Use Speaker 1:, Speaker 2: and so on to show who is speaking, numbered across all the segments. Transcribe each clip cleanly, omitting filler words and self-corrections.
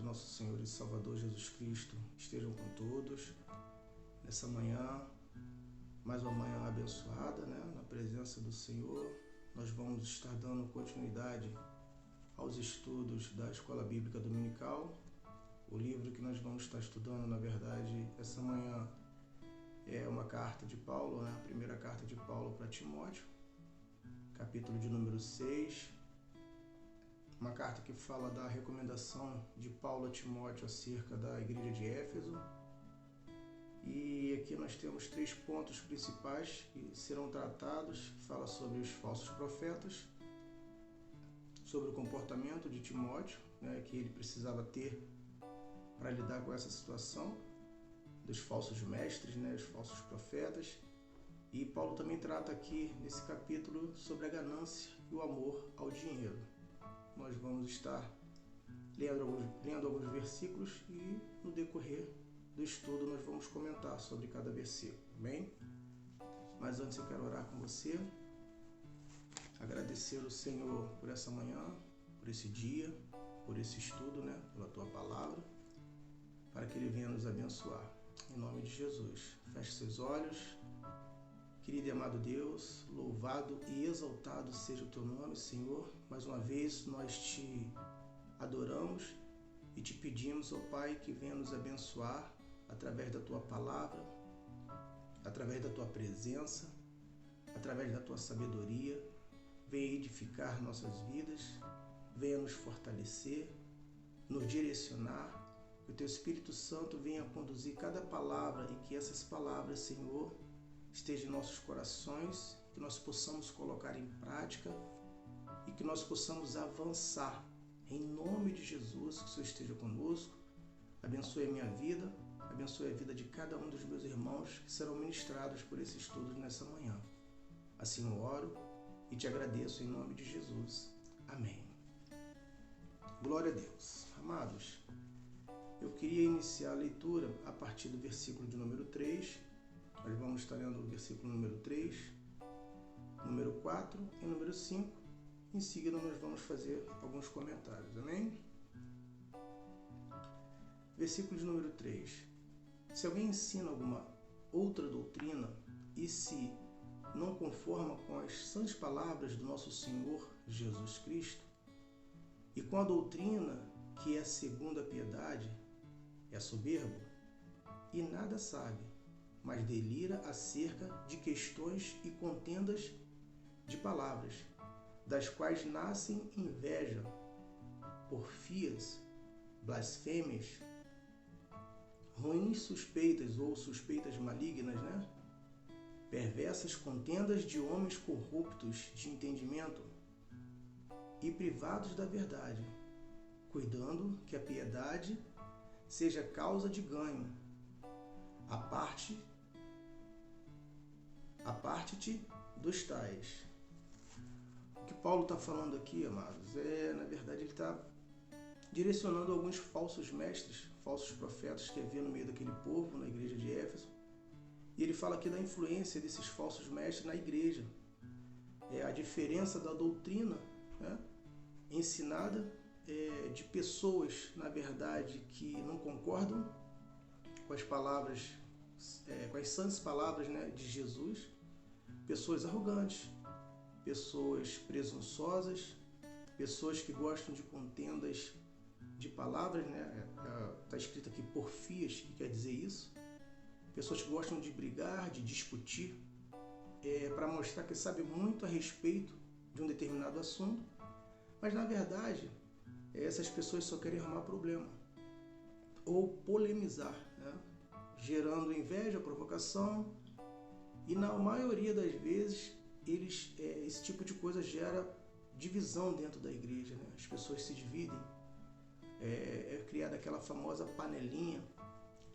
Speaker 1: nosso Senhor e Salvador Jesus Cristo estejam com todos nessa manhã, mais uma manhã abençoada, na presença do Senhor. Nós vamos estar dando continuidade aos estudos da Escola Bíblica Dominical. O livro que nós vamos estar estudando, na verdade, essa manhã é uma carta de Paulo, a primeira carta de Paulo para Timóteo, capítulo de número 6. Uma carta que fala da recomendação de Paulo a Timóteo acerca da igreja de Éfeso. E aqui nós temos 3 pontos principais que serão tratados. Fala sobre os falsos profetas, sobre o comportamento de Timóteo, que ele precisava ter para lidar com essa situação dos falsos mestres, os falsos profetas. E Paulo também trata aqui nesse capítulo sobre a ganância e o amor ao dinheiro. Nós vamos estar lendo alguns versículos e no decorrer do estudo nós vamos comentar sobre cada versículo, bem? Mas antes eu quero orar com você, agradecer ao Senhor por essa manhã, por esse dia, por esse estudo, pela Tua Palavra, para que Ele venha nos abençoar. Em nome de Jesus, feche seus olhos. Querido e amado Deus, louvado e exaltado seja o Teu nome, Senhor. Mais uma vez nós Te adoramos e Te pedimos, ó Pai, que venha nos abençoar através da Tua Palavra, através da Tua presença, através da Tua sabedoria. Venha edificar nossas vidas, venha nos fortalecer, nos direcionar. Que o Teu Espírito Santo venha conduzir cada palavra e que essas palavras, Senhor, esteja em nossos corações, que nós possamos colocar em prática e que nós possamos avançar. Em nome de Jesus, que o Senhor esteja conosco, abençoe a minha vida, abençoe a vida de cada um dos meus irmãos que serão ministrados por esse estudo nessa manhã. Assim eu oro e te agradeço em nome de Jesus. Amém. Glória a Deus. Amados, eu queria iniciar a leitura a partir do versículo de número 3. Nós vamos estar lendo o versículo número 3, número 4 e número 5. Em seguida nós vamos fazer alguns comentários, amém? Versículo de número 3. Se alguém ensina alguma outra doutrina e se não conforma com as sãs palavras do nosso Senhor Jesus Cristo e com a doutrina que é segundo a piedade, é soberbo e nada sabe, mas delira acerca de questões e contendas de palavras, das quais nascem inveja, porfias, blasfêmias, ruins suspeitas ou suspeitas malignas, perversas contendas de homens corruptos de entendimento e privados da verdade, cuidando que a piedade seja causa de ganho. Aparte-te dos tais. O que Paulo está falando aqui, amados, na verdade, ele está direcionando alguns falsos mestres, falsos profetas que havia no meio daquele povo, na igreja de Éfeso. E ele fala aqui da influência desses falsos mestres na igreja. A diferença da doutrina ensinada de pessoas, na verdade, que não concordam com as palavras, com as sãs palavras de Jesus, pessoas arrogantes, pessoas presunçosas, pessoas que gostam de contendas de palavras, está escrito aqui porfias, que quer dizer isso, pessoas que gostam de brigar, de discutir, para mostrar que sabe muito a respeito de um determinado assunto, mas na verdade essas pessoas só querem arrumar problema ou polemizar, gerando inveja, provocação, e na maioria das vezes esse tipo de coisa gera divisão dentro da igreja, as pessoas se dividem, é criada aquela famosa panelinha,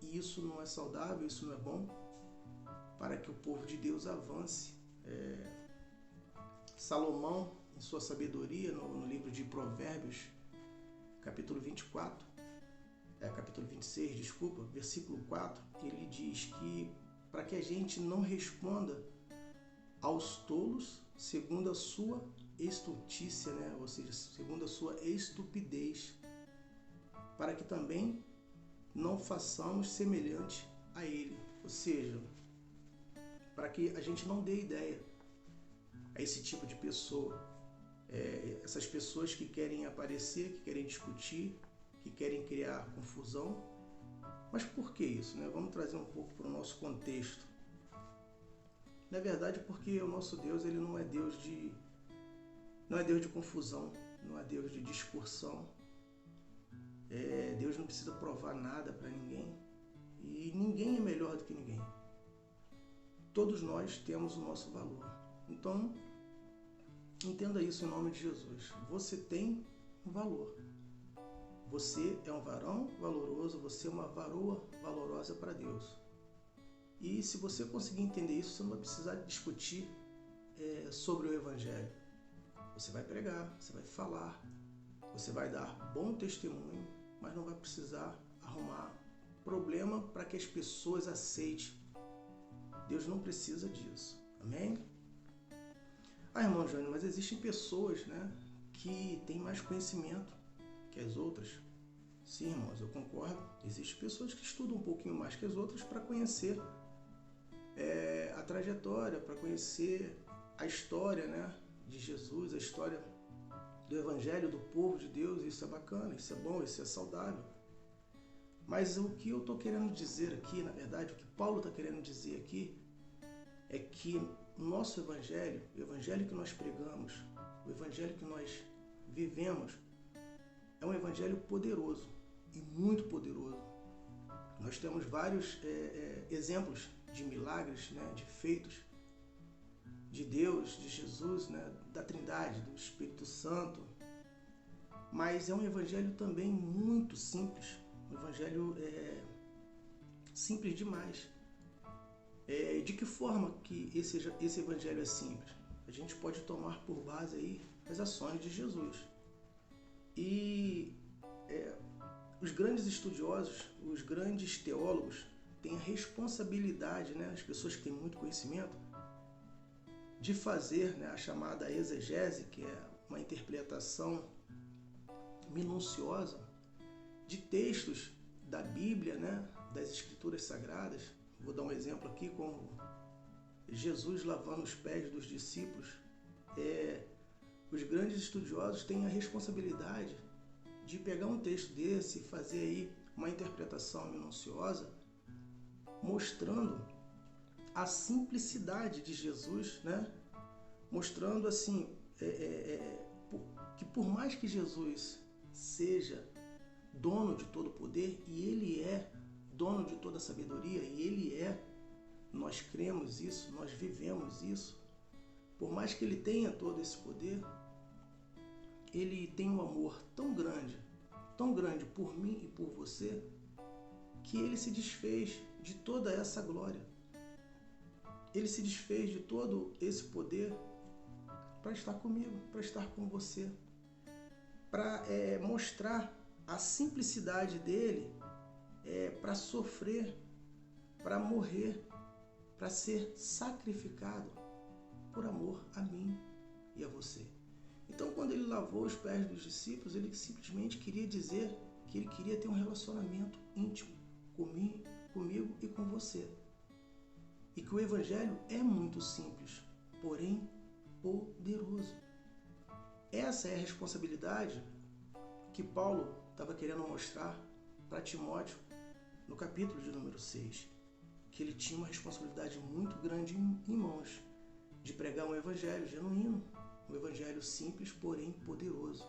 Speaker 1: e isso não é saudável, isso não é bom para que o povo de Deus avance. Salomão, em sua sabedoria, no livro de Provérbios, capítulo 26, versículo 4, ele diz que para que a gente não responda aos tolos segundo a sua estultícia, ou seja, segundo a sua estupidez. para que também não façamos semelhante a ele. Ou seja, para que a gente não dê ideia a esse tipo de pessoa. Essas pessoas que querem aparecer, que querem discutir, que querem criar confusão. Mas por que isso, né? Vamos trazer um pouco para o nosso contexto. Na verdade, porque o nosso Deus, ele não é Deus de confusão, não é Deus de discussão. Deus não precisa provar nada para ninguém. E ninguém é melhor do que ninguém. Todos nós temos o nosso valor. Então, entenda isso em nome de Jesus. Você tem um valor. Você é um varão valoroso, você é uma varoa valorosa para Deus. E se você conseguir entender isso, você não vai precisar discutir sobre o Evangelho. Você vai pregar, você vai falar, você vai dar bom testemunho, mas não vai precisar arrumar problema para que as pessoas aceitem. Deus não precisa disso. Amém? Irmão Jânio, mas existem pessoas, né, que têm mais conhecimento que as outras. Sim, irmãos, eu concordo. Existem pessoas que estudam um pouquinho mais que as outras para conhecer a trajetória, para conhecer a história, né, de Jesus, a história do Evangelho, do povo de Deus. Isso é bacana, isso é bom, isso é saudável. Mas o que eu estou querendo dizer aqui, na verdade, o que Paulo está querendo dizer aqui, é que o nosso Evangelho, o Evangelho que nós pregamos, o Evangelho que nós vivemos, é um Evangelho poderoso e muito poderoso. Nós temos vários exemplos de milagres, né, de feitos de Deus, de Jesus, né, da Trindade, do Espírito Santo. Mas é um Evangelho também muito simples, um Evangelho simples demais. De que forma que esse Evangelho é simples? A gente pode tomar por base aí as ações de Jesus. E os grandes estudiosos, os grandes teólogos têm a responsabilidade, né, as pessoas que têm muito conhecimento, de fazer, né, a chamada exegese, que é uma interpretação minuciosa de textos da Bíblia, né, das Escrituras Sagradas. Vou dar um exemplo aqui, como Jesus lavando os pés dos discípulos. Os grandes estudiosos têm a responsabilidade de pegar um texto desse e fazer aí uma interpretação minuciosa, mostrando a simplicidade de Jesus, né? Mostrando assim que por mais que Jesus seja dono de todo o poder, e ele é dono de toda a sabedoria, e ele nós cremos isso, nós vivemos isso, por mais que ele tenha todo esse poder, ele tem um amor tão grande por mim e por você, que ele se desfez de toda essa glória. Ele se desfez de todo esse poder para estar comigo, para estar com você, para mostrar a simplicidade dele, para sofrer, para morrer, para ser sacrificado por amor a mim e a você. Então, quando ele lavou os pés dos discípulos, ele simplesmente queria dizer que ele queria ter um relacionamento íntimo comigo e com você. E que o Evangelho é muito simples, porém poderoso. Essa é a responsabilidade que Paulo estava querendo mostrar para Timóteo no capítulo de número 6, que ele tinha uma responsabilidade muito grande em mãos, de pregar um Evangelho genuíno, um Evangelho simples, porém poderoso,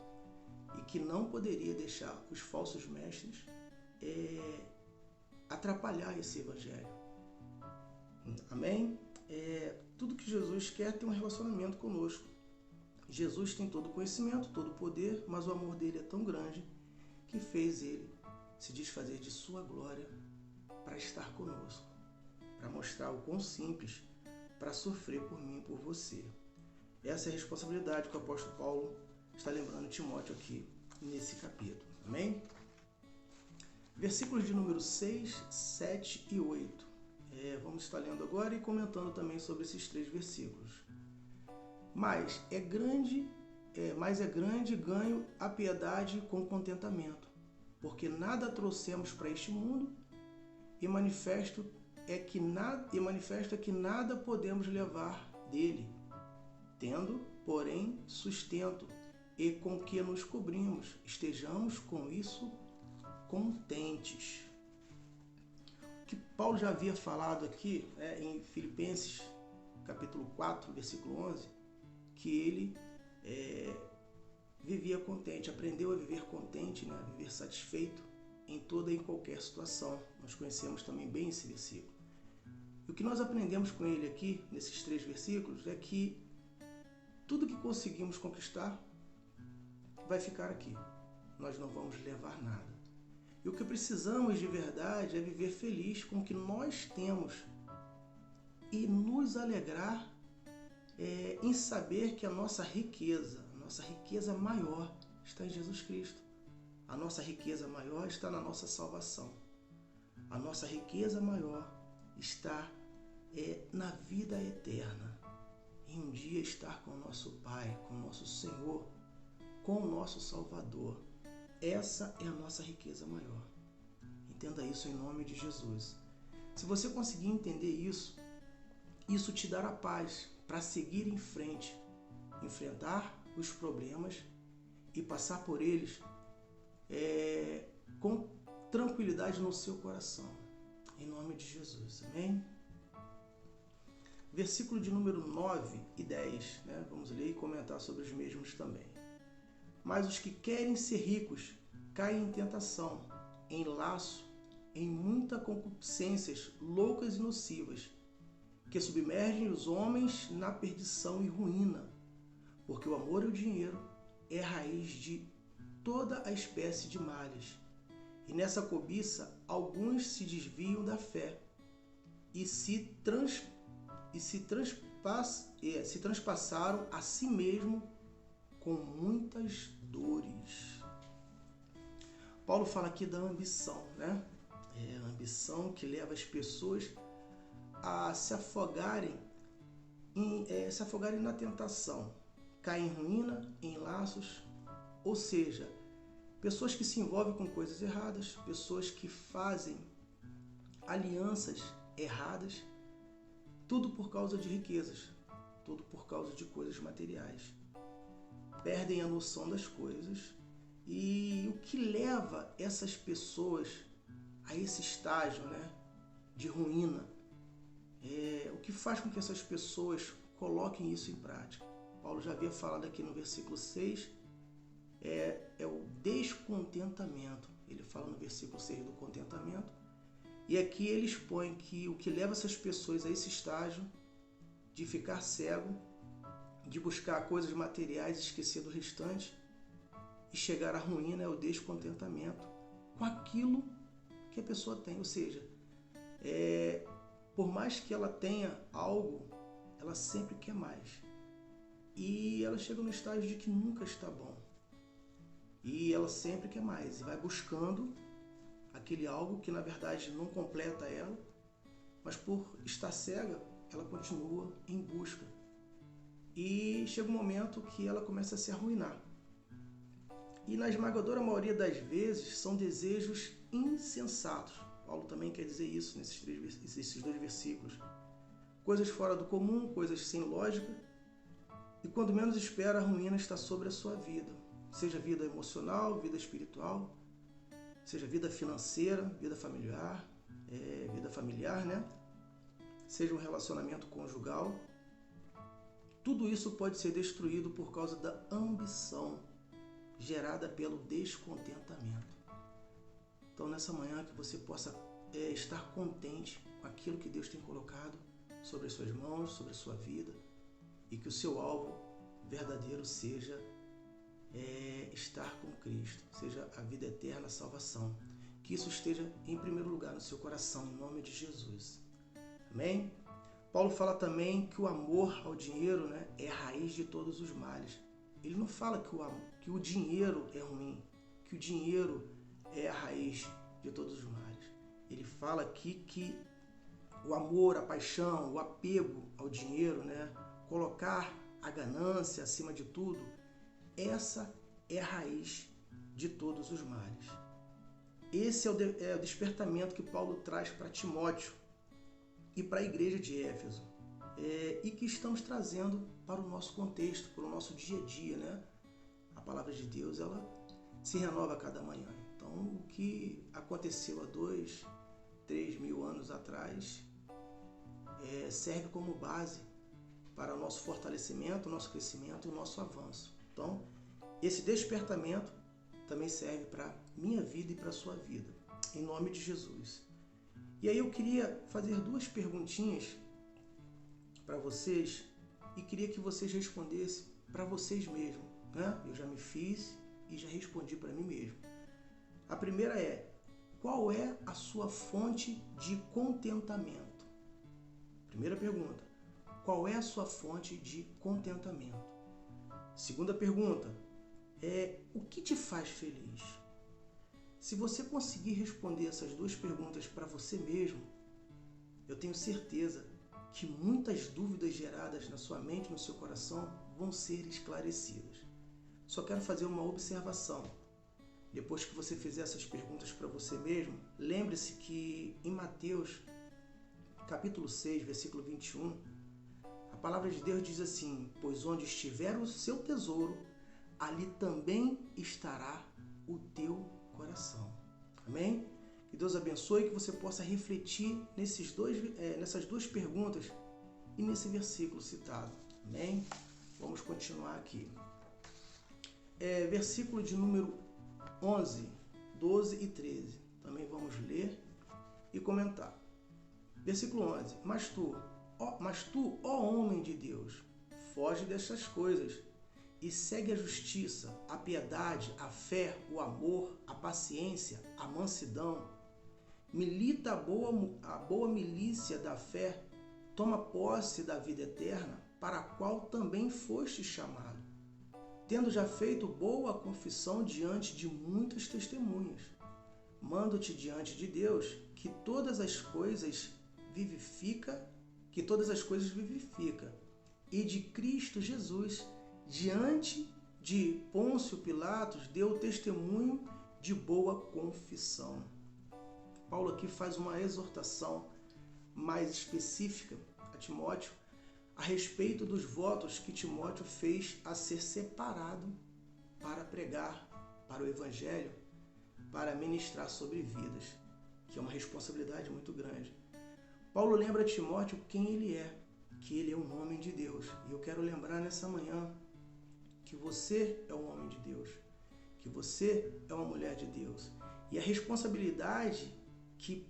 Speaker 1: e que não poderia deixar os falsos mestres atrapalhar esse Evangelho. Amém? Tudo que Jesus quer é ter um relacionamento conosco. Jesus tem todo o conhecimento, todo o poder, mas o amor dele é tão grande que fez ele se desfazer de sua glória para estar conosco, para mostrar o quão simples, para sofrer por mim e por você. Essa é a responsabilidade que o apóstolo Paulo está lembrando Timóteo aqui nesse capítulo. Amém? Versículos de número 6, 7 e 8. Vamos estar lendo agora e comentando também sobre esses 3 versículos. Mas é grande ganho a piedade com contentamento, porque nada trouxemos para este mundo e manifesto é que nada podemos levar dele, tendo, porém, sustento e com que nos cobrimos, estejamos com isso contentes. O que Paulo já havia falado aqui, em Filipenses, capítulo 4, versículo 11, que ele vivia contente, aprendeu a viver contente, a viver satisfeito em toda e em qualquer situação. Nós conhecemos também bem esse versículo. E o que nós aprendemos com ele aqui, nesses 3 versículos, é que tudo que conseguimos conquistar vai ficar aqui. Nós não vamos levar nada. E o que precisamos de verdade é viver feliz com o que nós temos e nos alegrar em saber que a nossa riqueza maior está em Jesus Cristo. A nossa riqueza maior está na nossa salvação. A nossa riqueza maior está na vida eterna. Em um dia estar com o nosso Pai, com o nosso Senhor, com o nosso Salvador. Essa é a nossa riqueza maior. Entenda isso em nome de Jesus. Se você conseguir entender isso, isso te dará paz para seguir em frente, enfrentar os problemas e passar por eles com tranquilidade no seu coração. Em nome de Jesus. Amém? Versículo de número 9 e 10. Vamos ler e comentar sobre os mesmos também. Mas os que querem ser ricos caem em tentação, em laço, em muitas concupiscências loucas e nocivas, que submergem os homens na perdição e ruína, porque o amor ao dinheiro é a raiz de toda a espécie de males. E nessa cobiça, alguns se desviam da fé e se transpassaram a si mesmo com muitas dores. Paulo fala aqui da ambição, a ambição que leva as pessoas a se afogarem na tentação, caem em ruína, em laços, ou seja, pessoas que se envolvem com coisas erradas, pessoas que fazem alianças erradas, tudo por causa de riquezas, tudo por causa de coisas materiais. Perdem a noção das coisas e o que leva essas pessoas a esse estágio de ruína, o que faz com que essas pessoas coloquem isso em prática. Paulo já havia falado aqui no versículo 6, é o descontentamento. Ele fala no versículo 6 do contentamento. E aqui ele expõe que o que leva essas pessoas a esse estágio de ficar cego, de buscar coisas materiais e esquecer do restante e chegar à ruína é o descontentamento com aquilo que a pessoa tem. Ou seja, por mais que ela tenha algo, ela sempre quer mais. E ela chega no estágio de que nunca está bom. E ela sempre quer mais e vai buscando aquele algo que na verdade não completa ela, mas por estar cega, ela continua em busca. E chega um momento que ela começa a se arruinar. E na esmagadora maioria das vezes são desejos insensatos. Paulo também quer dizer isso nesses 2 versículos. Coisas fora do comum, coisas sem lógica. E quando menos espera, a ruína está sobre a sua vida. Seja vida emocional, vida espiritual, seja vida financeira, vida familiar, seja um relacionamento conjugal. Tudo isso pode ser destruído por causa da ambição gerada pelo descontentamento. Então, nessa manhã, que você possa estar contente com aquilo que Deus tem colocado sobre as suas mãos, sobre a sua vida, e que o seu alvo verdadeiro seja estar com Cristo, seja a vida eterna, a salvação. Que isso esteja em primeiro lugar no seu coração, em nome de Jesus. Amém? Paulo fala também que o amor ao dinheiro é a raiz de todos os males. Ele não fala que o dinheiro é ruim, que o dinheiro é a raiz de todos os males. Ele fala aqui que o amor, a paixão, o apego ao dinheiro, colocar a ganância acima de tudo, essa é a raiz de todos os males. esse é o despertamento que Paulo traz para Timóteo e para a igreja de Éfeso, e que estamos trazendo para o nosso contexto, para o nosso dia a dia, né? A palavra de Deus, ela se renova a cada manhã. Então, o que aconteceu há 2, 3 mil anos atrás serve como base para o nosso fortalecimento, o nosso crescimento e o nosso avanço. Então, esse despertamento também serve para a minha vida e para a sua vida, em nome de Jesus. E aí eu queria fazer 2 perguntinhas para vocês e queria que vocês respondessem para vocês mesmos, né? Eu já me fiz e já respondi para mim mesmo. A primeira é: qual é a sua fonte de contentamento? Primeira pergunta: qual é a sua fonte de contentamento? Segunda pergunta: o que te faz feliz? Se você conseguir responder essas 2 perguntas para você mesmo, eu tenho certeza que muitas dúvidas geradas na sua mente e no seu coração vão ser esclarecidas. Só quero fazer uma observação. Depois que você fizer essas perguntas para você mesmo, lembre-se que em Mateus, capítulo 6, versículo 21, a palavra de Deus diz assim: pois onde estiver o seu tesouro, ali também estará o teu coração. Amém? Que Deus abençoe e que você possa refletir nessas 2 perguntas e nesse versículo citado. Amém? Vamos continuar aqui. Versículo de número 11, 12 e 13. Também vamos ler e comentar. Versículo 11. Mas tu, ó homem de Deus, foge destas coisas e segue a justiça, a piedade, a fé, o amor, a paciência, a mansidão. Milita a boa milícia da fé, toma posse da vida eterna, para a qual também foste chamado, tendo já feito boa confissão diante de muitas testemunhas. Mando-te diante de Deus que todas as coisas vivifica, e de Cristo Jesus, diante de Pôncio Pilatos, deu testemunho de boa confissão. Paulo aqui faz uma exortação mais específica a Timóteo a respeito dos votos que Timóteo fez a ser separado para pregar para o Evangelho, para ministrar sobre vidas, que é uma responsabilidade muito grande. Paulo lembra a Timóteo quem ele é, que ele é um homem de Deus. E eu quero lembrar nessa manhã que você é um homem de Deus, que você é uma mulher de Deus. E a responsabilidade que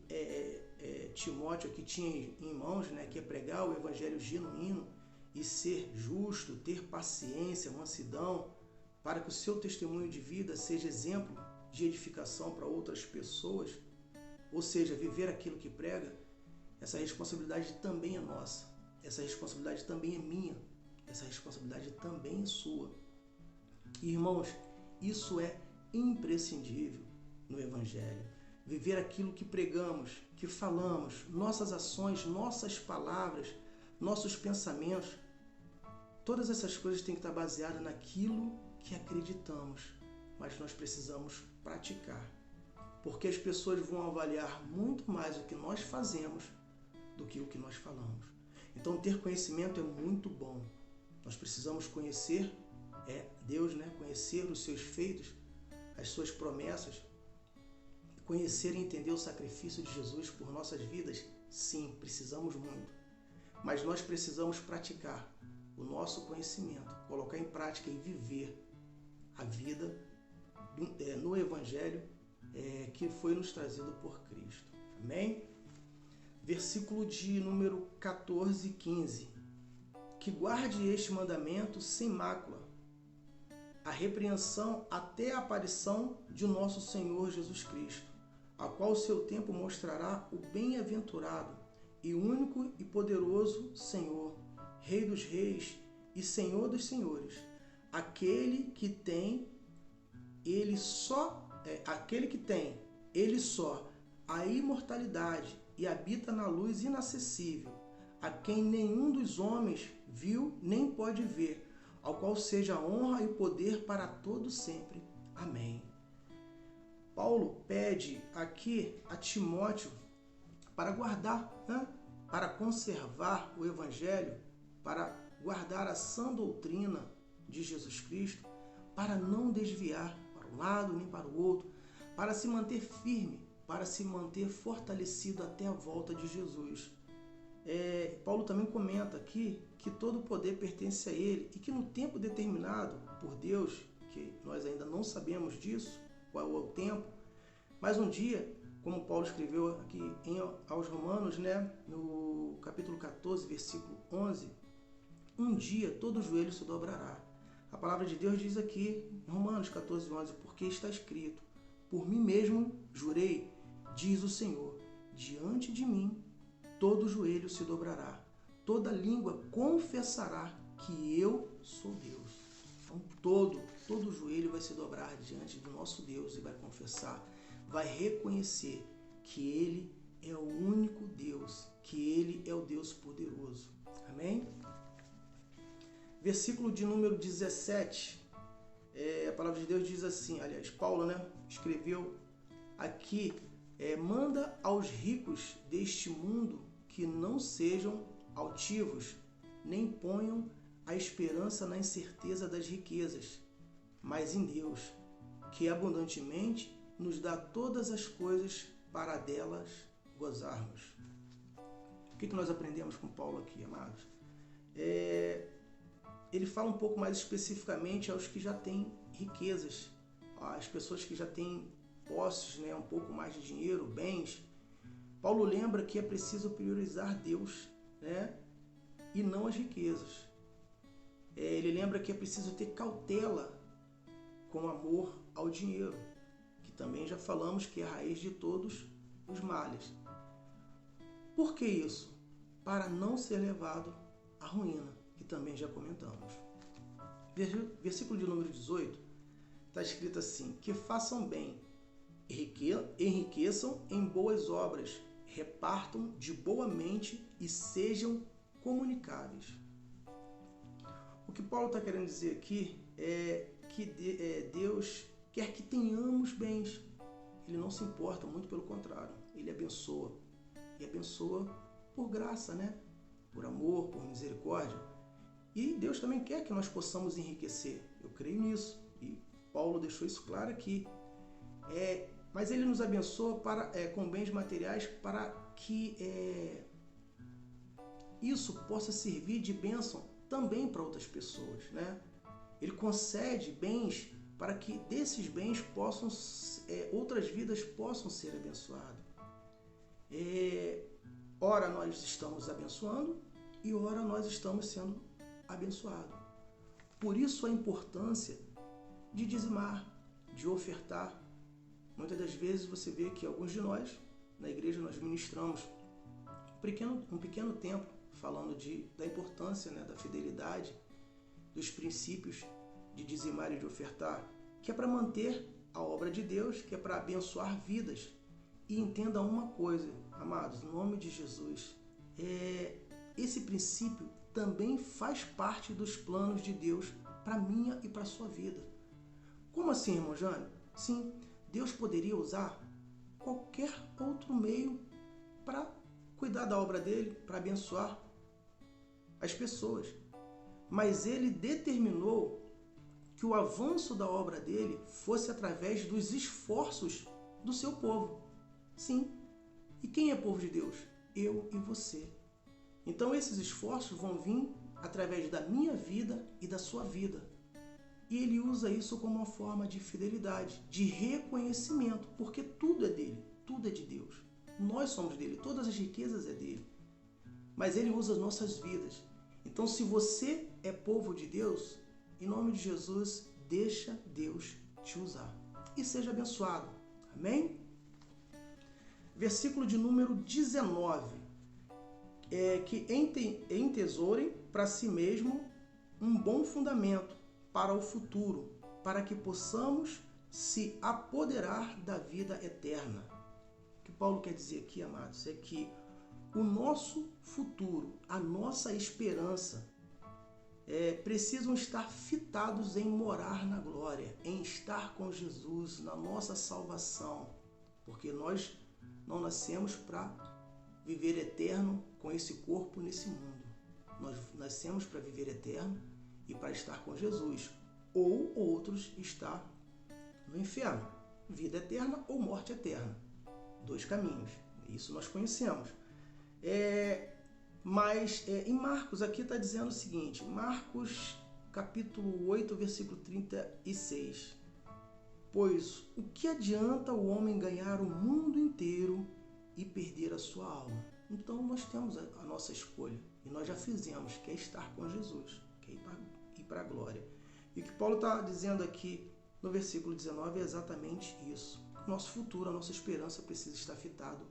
Speaker 1: Timóteo aqui tinha em mãos, né, que é pregar o evangelho genuíno e ser justo, ter paciência, mansidão, para que o seu testemunho de vida seja exemplo de edificação para outras pessoas, ou seja, viver aquilo que prega. Essa responsabilidade também é nossa, essa responsabilidade também é minha, essa responsabilidade também é sua. E, irmãos, isso é imprescindível no evangelho. Viver aquilo que pregamos, que falamos, nossas ações, nossas palavras, nossos pensamentos, todas essas coisas têm que estar baseadas naquilo que acreditamos, mas nós precisamos praticar, porque as pessoas vão avaliar muito mais o que nós fazemos do que o que nós falamos. Então, ter conhecimento é muito bom. Nós precisamos conhecer Deus, né? Conhecer os seus feitos, as suas promessas, conhecer e entender o sacrifício de Jesus por nossas vidas. Sim, precisamos muito. Mas nós precisamos praticar o nosso conhecimento, colocar em prática e viver a vida no Evangelho que foi nos trazido por Cristo. Amém? Versículo de número 14 e 15. Que guarde este mandamento sem mácula, a repreensão até a aparição de nosso Senhor Jesus Cristo, a qual o seu tempo mostrará o bem-aventurado e único e poderoso Senhor, Rei dos reis e Senhor dos senhores, aquele que tem ele só a imortalidade e habita na luz inacessível, a quem nenhum dos homens viu nem pode ver, ao qual seja a honra e o poder para todo sempre. Amém. Paulo pede aqui a Timóteo para guardar, né? Para conservar o Evangelho, para guardar a sã doutrina de Jesus Cristo, para não desviar para um lado nem para o outro, para se manter firme, para se manter fortalecido até a volta de Jesus. Paulo também comenta aqui que todo o poder pertence a Ele e que no tempo determinado por Deus, que nós ainda não sabemos disso, qual é o tempo, mas um dia, como Paulo escreveu aqui aos Romanos, né, no capítulo 14, versículo 11, um dia todo joelho se dobrará. A palavra de Deus diz aqui, em Romanos 14, 11, porque está escrito, por mim mesmo jurei, diz o Senhor, diante de mim todo joelho se dobrará, toda língua confessará que eu sou Deus. Então todo joelho vai se dobrar diante do nosso Deus e vai confessar, vai reconhecer que Ele é o único Deus, que Ele é o Deus poderoso. Amém? Versículo de número 17, a palavra de Deus diz assim, aliás, Paulo, né, escreveu aqui, manda aos ricos deste mundo que não sejam altivos, nem ponham a esperança na incerteza das riquezas, mas em Deus, que abundantemente nos dá todas as coisas para delas gozarmos. O que nós aprendemos com Paulo aqui, amados? Ele fala um pouco mais especificamente aos que já têm riquezas, as pessoas que já têm posses, né, um pouco mais de dinheiro, bens. Paulo lembra que é preciso priorizar Deus, né, e não as riquezas. Ele lembra que é preciso ter cautela com amor ao dinheiro, que também já falamos que é a raiz de todos os males. Por que isso? Para não ser levado à ruína, que também já comentamos. Versículo de número 18, está escrito assim, que façam bem, enriqueçam em boas obras, repartam de boa mente e sejam comunicáveis. O que Paulo está querendo dizer aqui é que Deus quer que tenhamos bens. Ele não se importa, muito pelo contrário. Ele abençoa. E abençoa por graça, né? Por amor, por misericórdia. E Deus também quer que nós possamos enriquecer. Eu creio nisso. E Paulo deixou isso claro aqui. Mas ele nos abençoa com bens materiais para que isso possa servir de bênção também para outras pessoas, né? Ele concede bens para que desses bens possam outras vidas possam ser abençoadas. Ora nós estamos abençoando e ora nós estamos sendo abençoados. Por isso a importância de dizimar, de ofertar. Muitas das vezes você vê que alguns de nós, na igreja, nós ministramos um pequeno tempo falando da importância, né, da fidelidade, dos princípios de dizimar e de ofertar, que é para manter a obra de Deus, que é para abençoar vidas. E entenda uma coisa, amados, no nome de Jesus, esse princípio também faz parte dos planos de Deus para a minha e para a sua vida. Como assim, irmão Jânio? Sim, Deus poderia usar qualquer outro meio para cuidar da obra dele, para abençoar as pessoas. Mas ele determinou que o avanço da obra dele fosse através dos esforços do seu povo. Sim. E quem é povo de Deus? Eu e você. Então esses esforços vão vir através da minha vida e da sua vida. E ele usa isso como uma forma de fidelidade, de reconhecimento, porque tudo é dele, tudo é de Deus. Nós somos dele, todas as riquezas é dele. Mas ele usa as nossas vidas. Então, se você é povo de Deus, em nome de Jesus, deixa Deus te usar. E seja abençoado. Amém? Versículo de número 19. Que entesourem para si mesmo um bom fundamento para o futuro, para que possamos se apoderar da vida eterna. O que Paulo quer dizer aqui, amados, é que o nosso futuro, a nossa esperança, precisam estar fitados em morar na glória, em estar com Jesus, na nossa salvação, porque nós não nascemos para viver eterno com esse corpo nesse mundo. Nós nascemos para viver eterno e para estar com Jesus, ou outros estar no inferno, vida eterna ou morte eterna. 2 caminhos, isso nós conhecemos. Mas em Marcos aqui está dizendo o seguinte, Marcos capítulo 8, versículo 36. Pois o que adianta o homem ganhar o mundo inteiro e perder a sua alma? Então nós temos a nossa escolha, e nós já fizemos, que é estar com Jesus, que é ir para a glória. E o que Paulo está dizendo aqui no versículo 19 é exatamente isso. Nosso futuro, a nossa esperança precisa estar fitado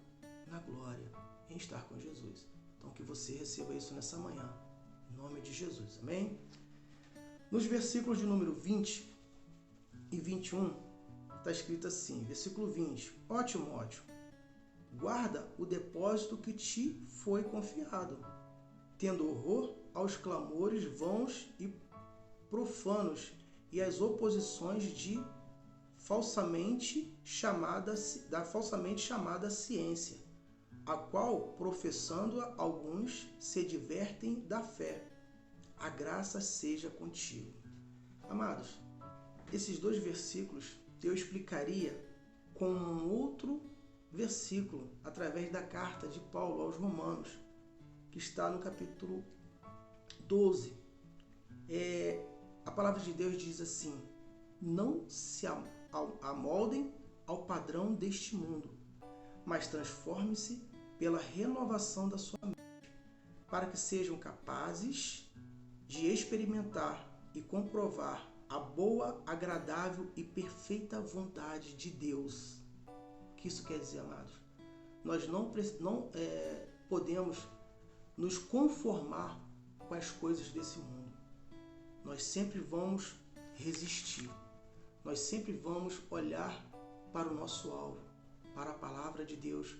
Speaker 1: na glória, em estar com Jesus. Então que você receba isso nessa manhã, em nome de Jesus, amém? Nos versículos de número 20 e 21, está escrito assim, versículo 20, ó Timóteo, guarda o depósito que te foi confiado, tendo horror aos clamores vãos e profanos e às oposições da falsamente chamada ciência, a qual, professando-a, alguns se divertem da fé. A graça seja contigo. Amados, esses 2 versículos eu explicaria com um outro versículo, através da carta de Paulo aos Romanos, que está no capítulo 12. A palavra de Deus diz assim, não se amoldem ao padrão deste mundo, mas transforme-se pela renovação da sua mente, para que sejam capazes de experimentar e comprovar a boa, agradável e perfeita vontade de Deus. O que isso quer dizer, amados? Nós não podemos nos conformar com as coisas desse mundo. Nós sempre vamos resistir. Nós sempre vamos olhar para o nosso alvo, para a palavra de Deus,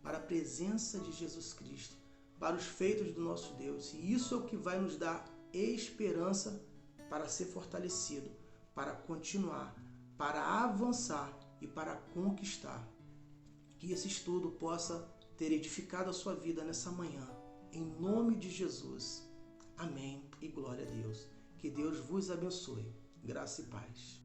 Speaker 1: para a presença de Jesus Cristo, para os feitos do nosso Deus. E isso é o que vai nos dar esperança para ser fortalecido, para continuar, para avançar e para conquistar. Que esse estudo possa ter edificado a sua vida nessa manhã. Em nome de Jesus. Amém e glória a Deus. Que Deus vos abençoe. Graça e paz.